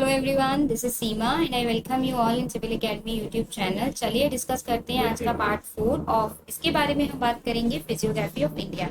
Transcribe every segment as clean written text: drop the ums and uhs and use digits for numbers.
Everyone, this is Seema and I welcome you all in Civil Academy YouTube channel. चलिए discuss करते हैं आज का पार्ट 4 ऑफ। इसके बारे में हम बात करेंगे physiography of India.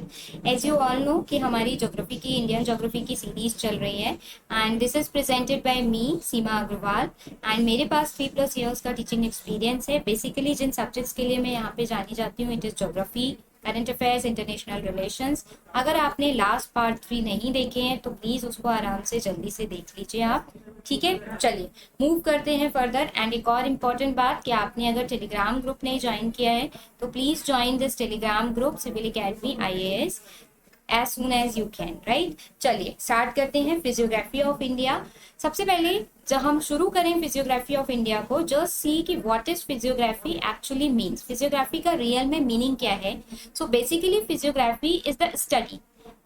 As you all know कि हमारी ज्योग्राफी की इंडियन ज्योग्राफी की सीरीज चल रही है and this is presented by me Seema Agarwal. And मेरे पास 3+ ईयर्स का टीचिंग एक्सपीरियंस है। बेसिकली जिन सब्जेक्ट्स के लिए मैं यहाँ पे जानी जाती हूँ, it is geography, current affairs, international relations. अगर आपने लास्ट पार्ट 3 नहीं देखे हैं तो प्लीज उसको आराम से जल्दी से देख लीजिए आप। ठीक है, चलिए मूव करते हैं फर्दर। एंड एक और इम्पॉर्टेंट बात कि आपने अगर टेलीग्राम ग्रुप नहीं ज्वाइन किया है तो please join this Telegram group Civil Academy IAS as soon as you can, right? चलिए स्टार्ट करते हैं फिजियोग्राफी ऑफ इंडिया। सबसे पहले जब हम शुरू करें फिजियोग्राफी ऑफ इंडिया को, जस्ट सी कि what is physiography actually means. Physiography का रियल में मीनिंग क्या है? So basically physiography is the study,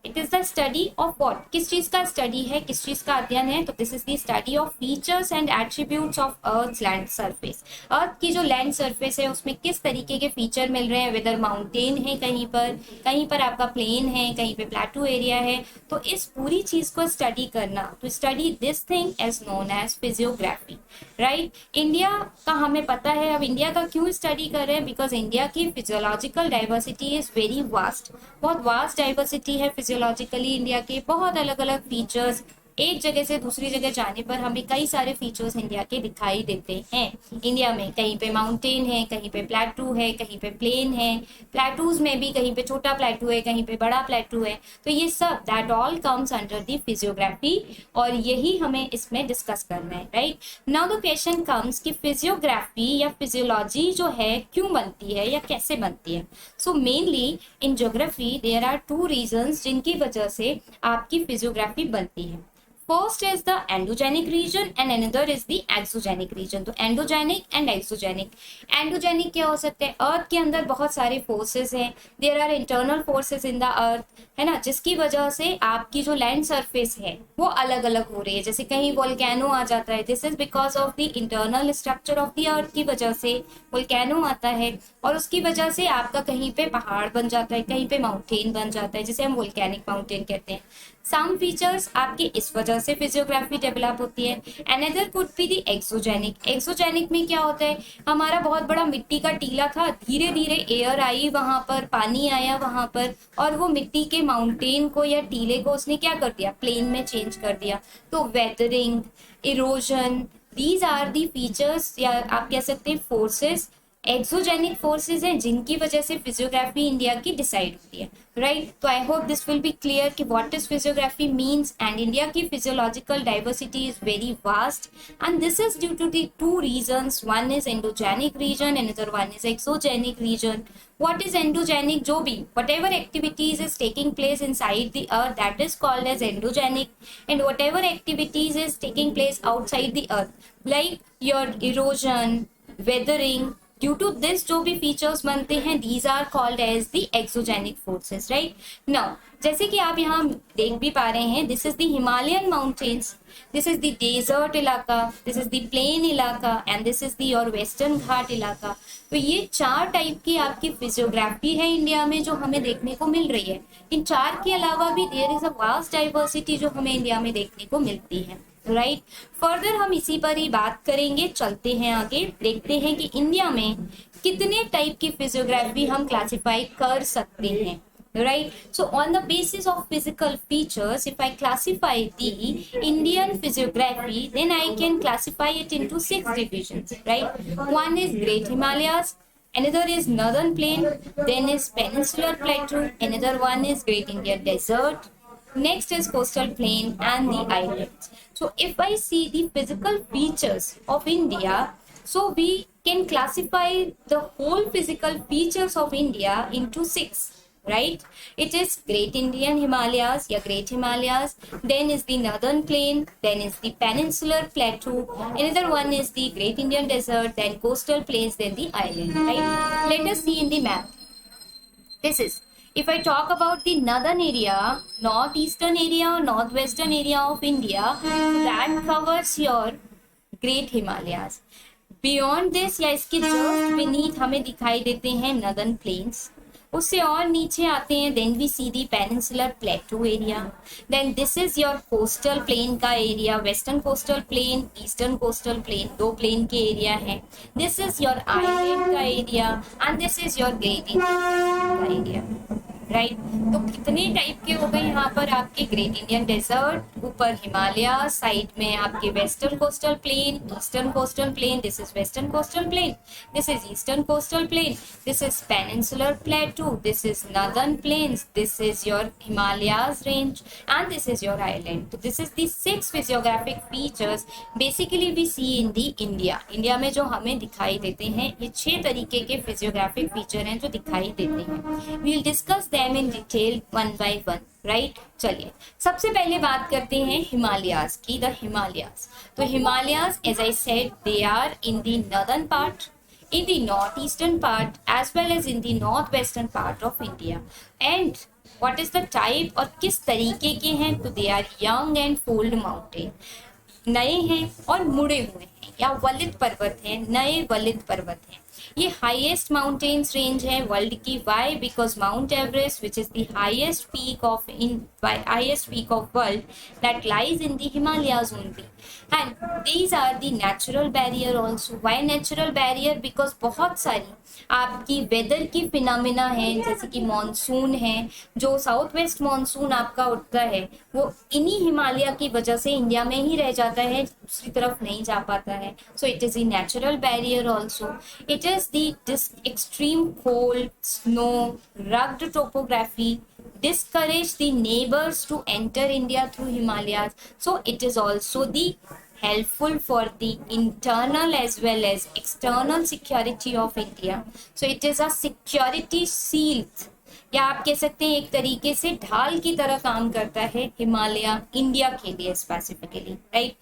it is the study of what, किस चीज का स्टडी है, किस चीज का अध्ययन है? तो this is the study of features and attributes of earth land surface. Earth की जो लैंड सरफेस है उसमें किस तरीके के फीचर मिल रहे हैं, वेदर माउंटेन है, कहीं पर आपका प्लेन है, कहीं पे प्लेटू एरिया है। तो इस पूरी चीज को स्टडी करना, तो study this thing as known as physiography, right? India का हमें पता है, अब इंडिया का क्यों स्टडी कर रहे हैं? बिकॉज इंडिया की physiological diversity is very vast, बहुत वास्ट डाइवर्सिटी है फिजियोलॉजिकली। इंडिया के बहुत अलग अलग फीचर्स, एक जगह से दूसरी जगह जाने पर हमें कई सारे फीचर्स इंडिया के दिखाई देते हैं। इंडिया में कहीं पे माउंटेन है, कहीं पे प्लेटू है, कहीं पे प्लेन है, प्लेटूज में भी कहीं पे छोटा प्लेटू है, कहीं पे बड़ा प्लेटू है। तो ये सब that all comes under the physiography और यही हमें इसमें डिस्कस करना है, right? Now the question comes कि फिजियोग्राफी या फिजियोलॉजी जो है क्यों बनती है या कैसे बनती है? So mainly in geography there are 2 reasons जिनकी वजह से आपकी फिजियोग्राफी बनती है। First is the endogenic region and another is the exogenic region। तो endogenic and exogenic। endogenic क्या हो सकते हैं? अर्थ के अंदर बहुत सारे फोर्सेस हैं, there are internal forces in the earth, है ना, जिसकी वजह से आपकी जो लैंड सरफेस है वो अलग अलग हो रही है। जैसे कहीं वोल्केनो आ जाता है, this is because of the internal structure of the earth की वजह से वोल्केनो आता है और उसकी वजह से आपका कहीं पे पहाड़ बन जाता है, कहीं पे माउंटेन बन जाता है, जिसे हम वोल्केनिक माउंटेन कहते हैं। सम फीचर्स आपके इस वजह से फिजियोग्राफी डेवलप होती है। Another could be the exogenic. Exogenic में क्या होता है? हमारा बहुत बड़ा मिट्टी का टीला था, धीरे धीरे एयर आई वहां पर, पानी आया वहां पर और वो मिट्टी के माउंटेन को या टीले को उसने क्या कर दिया? प्लेन में चेंज कर दिया। तो weathering, erosion, these are the features या आप कह सकते हैं फोर्सेस, एक्सोजेनिक फोर्सेस हैं जिनकी वजह से फिजियोग्राफी इंडिया की डिसाइड होती है, राइट? तो I hope this will be clear कि what is physiography means. And India की physiological diversity is very vast and this is due to the 2 reasons, one is endogenic reason and other one is exogenic reason. What is endogenic? जो भी whatever activities is taking place inside the earth, that is called as endogenic, and whatever activities is taking place outside the earth like your erosion, weathering, due to this जो भी features बनते हैं, these are called as the exogenic forces, right? Now जैसे कि आप यहाँ देख भी पा रहे हैं, this is the Himalayan mountains, this is the desert इलाका, दिस इज द प्लेन इलाका and this is the your western Ghat इलाका। तो ये 4 टाइप की आपकी फिजियोग्राफी है इंडिया में जो हमें देखने को मिल रही है। इन 4 के अलावा भी there is a vast diversity जो हमें इंडिया में देखने को मिलती है, राइट? फर्दर हम इसी पर ही बात करेंगे। चलते हैं आगे, देखते हैं कि इंडिया में कितने टाइप की फिजियोग्राफी हम क्लासिफाई कर सकते हैं, right? So on the basis of physical features, if I classify the Indian physiography, then I can classify it into 6 divisions, right? One is Great Himalayas, another is Northern Plain, then is Peninsular Plateau, another one is Great Indian Desert, next is Coastal Plain and the islands. So if I see the physical features of India, so we can classify the whole physical features of India into 6, right? It is Great Indian Himalayas या Great Himalayas, then is the Northern Plain, then is the Peninsular Plateau, another one is the Great Indian Desert, then Coastal Plains, then the island, right? Let us see in the map. This is, if I talk about the northern area, northeastern area or northwestern area of India, that covers your Great Himalayas. Beyond this या इसके just beneath हमें दिखाई देते हैं Northern Plains, उससे और नीचे आते हैं, then we see the peninsular plateau area, then this is your coastal plain का area, western coastal plain, eastern coastal plain, दो प्लेन के एरिया है। दिस इज योर आइलैंड का area and this is your great Indian का area, right. तो कितने type के हो गए यहाँ पर आपके, ग्रेट इंडियन डेजर्ट, ऊपर हिमालय, साइड में आपके western coastal plain, eastern coastal plain, this is western coastal plain, this is eastern coastal plain, this is peninsular plateau, this is northern plains, this is your Himalayas range and this is your island. तो this is the 6 physiographic features basically we see in the India. India में जो हमें दिखाई देते हैं ये 6 तरीके के फिजियोग्राफिक फीचर हैं जो दिखाई देते हैं। We will discuss them in detail one by one, right? चलिए सबसे पहले बात करते हैं हिमालयाज की, द हिमालयाज। तो Himalayas as I said they are in the northern part, in the northeastern part as well as in the northwestern part of India. And what is the type और किस तरीके के हैं, तो they are young and fold mountain, नए हैं और मुड़े हुए हैं, या वलित पर्वत हैं, नए वलित पर्वत हैं। ये हाईएस्ट माउंटेन्स रेंज है वर्ल्ड की। Why? Because Mount Everest which is the highest peak of world that lies in the Himalayas only, and these are the natural barrier also. Why natural barrier? Because बहुत सारी आपकी weather की phenomena है, जैसे कि monsoon है, जो साउथ वेस्ट मानसून आपका उठता है वो इन्हीं हिमालय की वजह से इंडिया में ही रह जाता है, दूसरी तरफ नहीं जा पाता है। So it is the natural barrier also. It is the extreme cold, snow, rugged topography discourage the neighbors to enter India through Himalayas. So it is also the helpful for the internal as well as external security of India. So it is a security shield, या आप कह सकते हैं एक तरीके से ढाल की तरह काम करता है हिमालय इंडिया के लिए स्पेसिफिकली, राइट।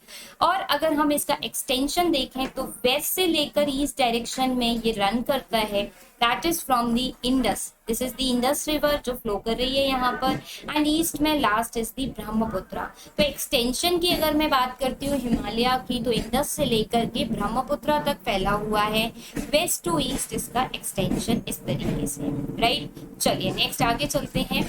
और अगर हम इसका एक्सटेंशन देखें तो वेस्ट से लेकर ईस्ट डायरेक्शन में ये रन करता है, that is from the Indus, this is the Indus river जो फ्लो कर रही है यहाँ पर, एंड ईस्ट में लास्ट इज द ब्रह्मपुत्र। तो एक्सटेंशन की अगर मैं बात करती हूँ हिमालय की, तो इंडस से लेकर के ब्रह्मपुत्र तक फैला हुआ है, वेस्ट टू ईस्ट इसका एक्सटेंशन इस तरीके से, राइट। चलिए नेक्स्ट आगे चलते हैं।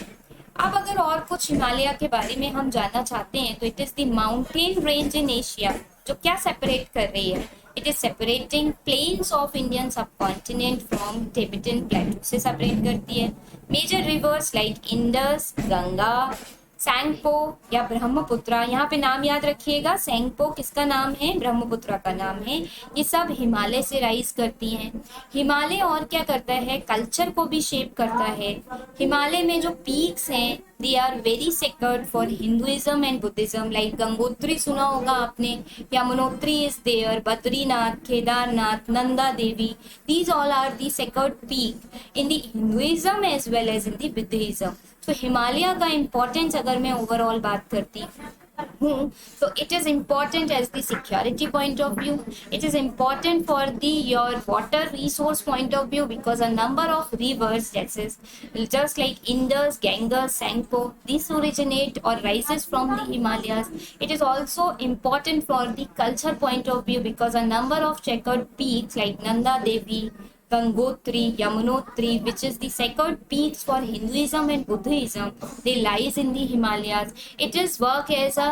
अब अगर और कुछ हिमालय के बारे में हम जानना चाहते हैं तो it is the mountain range in Asia, जो क्या सेपरेट कर रही है, it is separating plains of Indian subcontinent from Tibetan plateau से सेपरेट करती है। Major rivers like Indus, Ganga, Tsangpo या ब्रह्मपुत्र, यहाँ पे नाम याद रखिएगा, सैंगपो किसका नाम है, ब्रह्मपुत्र का नाम है, ये सब हिमालय से राइज करती हैं। हिमालय और क्या करता है, कल्चर को भी शेप करता है। हिमालय में जो पीक्स हैं they are very sacred for Hinduism and Buddhism, like Gangotri सुना होगा आपने, Yamunotri is there, Badrinath, Kedarnath, Nanda Devi, these all are the sacred peak in the Hinduism as well as in the Buddhism. तो हिमालय का इम्पोर्टेंस अगर मैं ओवरऑल बात करती हूँ तो it is important as the security point of view, it is important for the your water resource point of view, because a number of rivers just like Indus, Ganges, Sangpo, these originate or rises from the Himalayas. It is also important for the culture point of view because a number of checkered peaks like Nanda Devi, Gangotri, Yamunotri, which is the sacred peaks for Hinduism and Buddhism, they lies in the Himalayas. It is work as a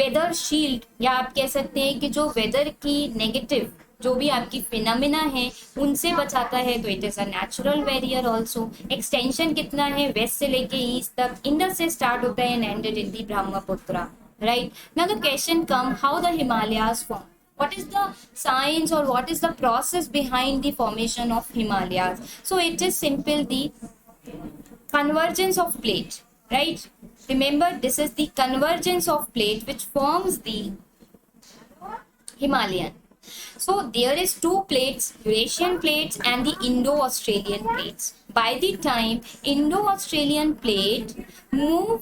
weather shield, या आप कह सकते हैं कि जो weather की negative जो भी आपकी फिनोमिना है उनसे बचाता है, तो it is a natural barrier also. Extension कितना है, वेस्ट से लेके ईस्ट तक, इंडस से स्टार्ट होता है and ended in the Brahmaputra, right. Now the question come, how the Himalayas form, what is the science or what is the process behind the formation of Himalayas? So it is simple, the convergence of plate, right? Remember, this is the convergence of plate which forms the Himalayan. So there is two plates, Eurasian plates and the Indo-Australian plates. By the time Indo-Australian plate move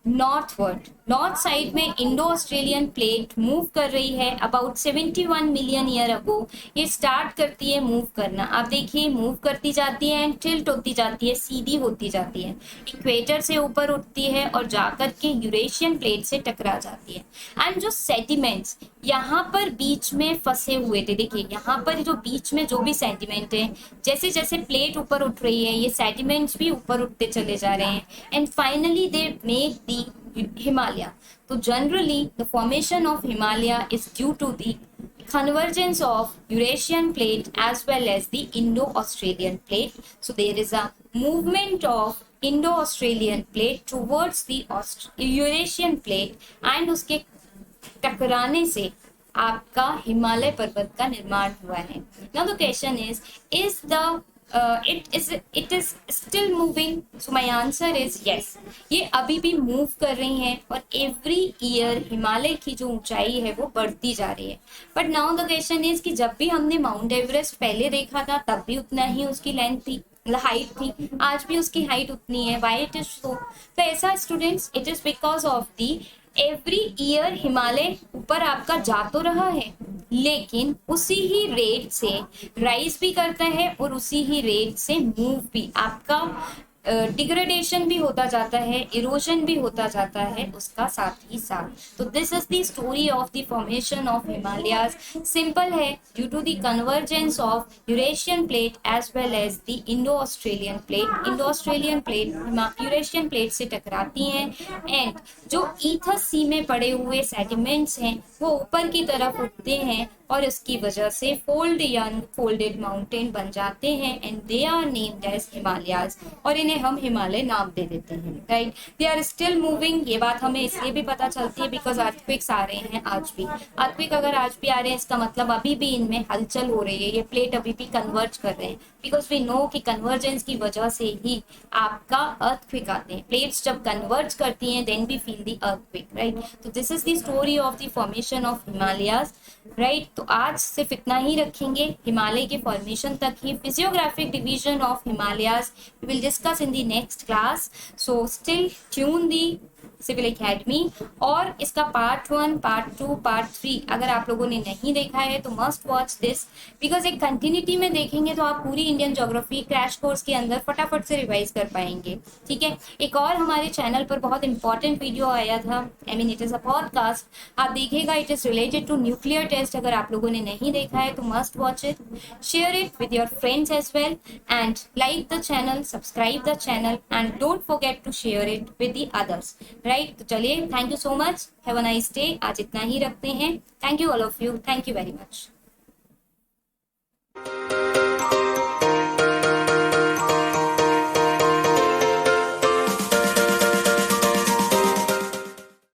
northward, north side में Indo Australian plate move कर रही है about 71 million year ago. ये start करती है move करना, आप देखिए मूव करती जाती है एंड टिल्ट होती जाती है, सीधी होती जाती है, इक्वेटर से ऊपर उठती है और जाकर के यूरेशियन प्लेट से टकरा जाती है। एंड जो सेडिमेंट्स यहाँ पर बीच में फंसे हुए थे, देखिए यहाँ पर जो बीच में जो भी सेडिमेंट है, जैसे जैसे प्लेट ऊपर उठ रही है ये सेडिमेंट्स भी ऊपर उठते चले जा रहे हैं and finally they make the Himalaya. So generally, the formation of Himalaya is due to the convergence of Eurasian plate as well as the Indo-Australian plate. So there is a movement of Indo-Australian plate towards the Eurasian plate and उसके टकराने से आपका हिमालय पर्वत का निर्माण हुआ है। Now the question is the it is still moving? So my answer is yes. ये अभी भी मूव कर रही हैं और एवरी ईयर हिमालय की जो ऊंचाई है वो बढ़ती जा रही है। But now the question is कि जब भी हमने माउंट एवरेस्ट पहले देखा था तब भी उतना ही उसकी लेंथ थी, हाइट थी, आज भी उसकी हाइट उतनी है। Why it is so? तो ऐसा students, it is because of the every year Himalaya ऊपर आपका जा तो रहा है लेकिन उसी ही रेट से राइज भी करता है और उसी ही रेट से मूव भी, आपका डिग्रेडेशन भी होता जाता है, इरोजन भी होता जाता है उसका साथ ही साथ। तो this is the story of the formation of Himalayas. Simple है, due to the convergence of Eurasian plate as well as the Indo Australian plate. Indo Australian plate Eurasian plate से टकराती हैं एंड जो ईथस सी में पड़े हुए सेडिमेंट्स हैं वो ऊपर की तरफ उठते हैं और इसकी वजह से फोल्ड या फोल्डेड माउंटेन बन जाते हैं and they are named as Himalayas और इन्हें हम हिमालय नाम दे देते हैं। Right, they are still moving. ये बात हमें इसलिए भी पता चलती है बिकॉज अर्थक्वेक्स आ रहे हैं आज भी। अर्थक्वेक अगर आज भी आ रहे हैं इसका मतलब अभी भी इनमें हलचल हो रही है, ये प्लेट अभी भी कन्वर्ज कर रहे हैं बिकॉज वी नो कि कन्वर्जेंस की वजह से ही आपका अर्थक्वेक आते हैं। प्लेट्स जब कन्वर्ज करती हैं then we feel the earthquake. Right, तो this is the story of the formation of Himalayas. Right, तो आज सिर्फ इतना ही रखेंगे, हिमालय के फॉर्मेशन तक ही। Physiographic division of Himalayas we will discuss in the next class, so still tune the civil academy. और इसका पार्ट 1, पार्ट 2, पार्ट 3 अगर आप लोगों ने नहीं देखा है तो मस्ट वॉच दिस बिकॉज एक कंटिन्यूटी में देखेंगे तो आप पूरी इंडियन ज्योग्राफी क्रैश कोर्स के अंदर फटाफट से रिवाइज कर पाएंगे। ठीक है, एक और हमारे चैनल पर बहुत इंपॉर्टेंट वीडियो आया था, I mean it is a podcast, आप देखिएगा, it is related to nuclear test. अगर आप लोगों ने नहीं देखा है तो must watch it, share it with your friends as well and like the channel, subscribe the channel and don't forget to share it with the others. Right, तो चलिए, thank you so much, have a nice day. आज इतना ही रखते हैं। Thank you all of you, thank you very much.